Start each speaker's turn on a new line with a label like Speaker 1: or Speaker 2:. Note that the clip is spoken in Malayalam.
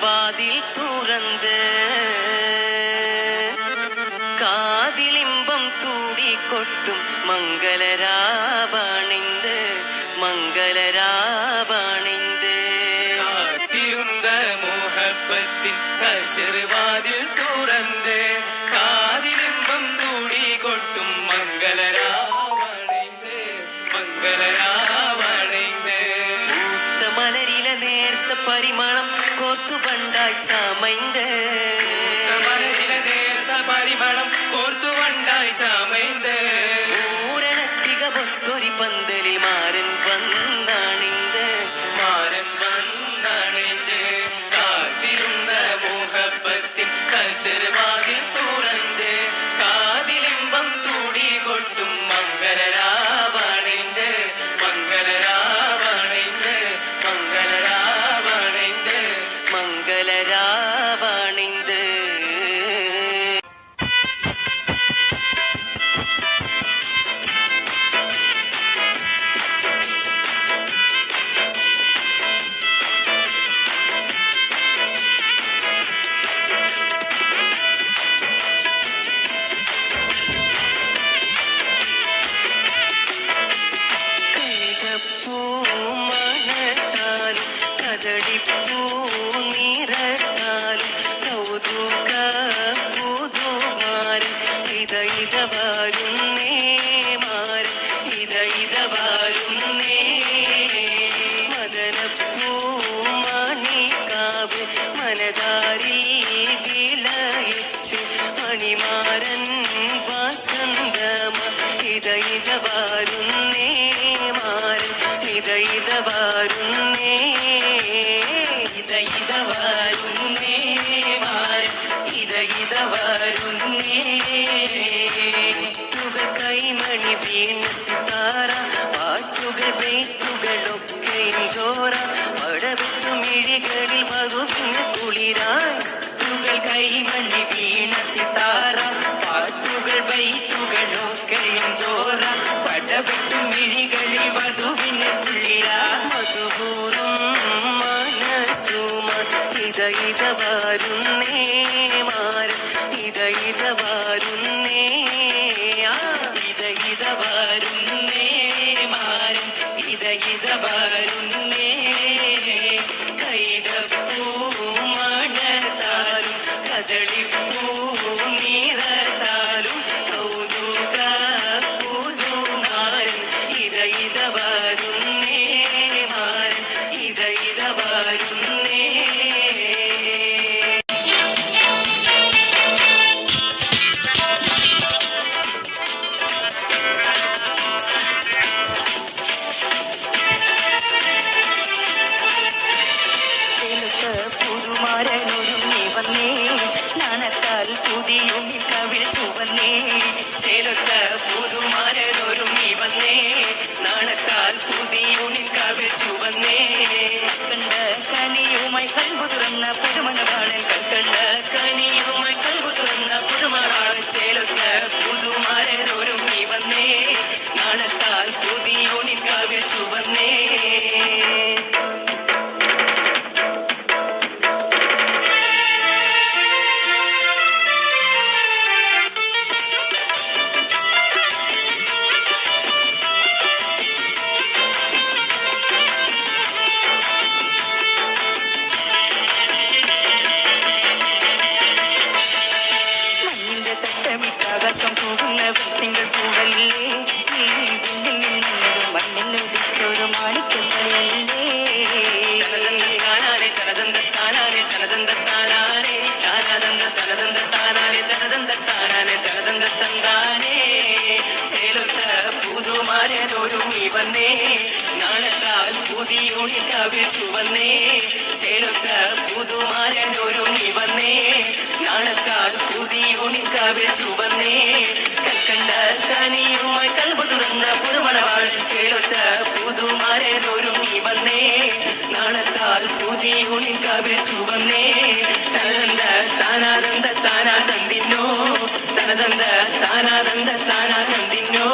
Speaker 1: வாதில் துறந்து காதிலிம்பம் தூடி கொட்டும் மங்களராவணிந்து மங்களராவணிந்து
Speaker 2: காத்திருந்த முகப்பத்தின் கசிறுவாதில் துறந்து காதிலிம்பம் தூடி கொட்டும் மங்களராவணிந்து மங்களராவணிந்து
Speaker 1: பூத்த மலரில நேர்த்த பரிமளம் கோர்த்து வண்டாய் சாமைந்த
Speaker 2: மலரில நேர்த்த பரிமளம் கோர்த்து வண்டாய் சாமைந்த
Speaker 1: பூரணத்திக பொத்தொரி பந்தலில் மாறன் வந்தணிந்த
Speaker 2: மாறன் வந்தணிந்து காத்திருந்த முகப்பத்தின் கசிறுவாதில் துறந்து காதிலிம்பம் தூடி கொட்டும் மங்களராவணிந்து மங்களராவணிந்து மங்களராவணிந்து
Speaker 1: மங்களராவணிந்து കദളിപ്പൂ നിറത്താലും കൗതുക പുതുമാരൻ ഇത വരുന്നേ മാരൻ ഇത വരുന്നേ മദനപ്പൂ മണിക്കാവ് മനതാരിൽ വിളയിച്ചു മണിമാരൻ വസന്തമ ഇത വരുന്നേ മാരൻ ഇത വരുന്നേ ഇത വരുന്നേ മാരൻ ഇത വരുന്നേ തുക കൈമണി വീണ സിതാര പാട്ടുക വെയ്ത്തുകളൊക്കെയും ചോര പടവെത്തു മിഴികളിൽ വകുവിന് കുളിരാൻ തുകൾ കൈമണി വീണ സിതാര പാട്ടുകൾ വെയ്ത്തുകളൊക്കെയും ചോര പടവെത്തു മിഴികളിൽ വധുവിന് കുളിരാ മധുപൂറും മനസുമ ഇത വരുന്നേ മാരൻ ഇത വരുന്നേ ഇത വരുന്നേ മാരൻ ഇത വരുന്നേ കൈതപ്പൂ മണത്താലും കദളിപ്പൂ നിറത്താലും കൗതുക പുതുമാരൻ ഇത വരുന്നേ മാരൻ ഇത വരുന്നേ പുതുമാരനൊരുങ്ങി വന്നേ നാണത്താൽ പുതിയും കവിൾ ചുവന്നേ ചേലൊത്ത പുതുമാരനൊരുങ്ങി വന്നേ നാണത്താൽ പുതിയുണിൻ കവിൾ ചുവന്നേ കണ്ട കനിയുമായി കൽബു തുറന്ന പുതുമണവാളൻ കണ്ട കനിയുമായി കൽബു തുറന്ന പുതുമണവാളൻ ചേലൊത്ത പുതുമാരനൊരുങ്ങി പോകുന്ന വൃത്തികൾ പൂവല്ലേ നീ വിണ്ണിൽ നിന്നതും മണ്ണിൽ ഉദിച്ചൊരു മാണിക്കപ്പയല്ലേ
Speaker 2: താനാനെ തനതന്ത താനാനെ തനതന്ത താനാനെ താനാതന്ത തനതന്ത താനാനെ തനതന്ത താനാനെ തനതന്ത തന്താനേ ചേലൊത്ത പുതുമാരനൊരുങ്ങി വന്നേ നാണത്താൽ പുതിയൊണി കവിച്ചു വന്നേ ചേലൊത്ത പുതുമാരനൊരുങ്ങി വന്നേ നാണത്താൽ പുതിയൊണി കവിച്ചു വന്നേ കൽക്കണ്ട കനിയുമായി കൽബ് തുറന്ന പുതുമണവാൾ ചേലൊത്ത പുതുമാരനൊരുങ്ങി വന്നേ നാണത്താൽ പുതിയൊണി കവിച്ചു വന്നേ തനതന്ത താനാതന്ത താനാതന്തിന്നോ തനതന്ത താനാതന്ത താനാതന്തിന്നോ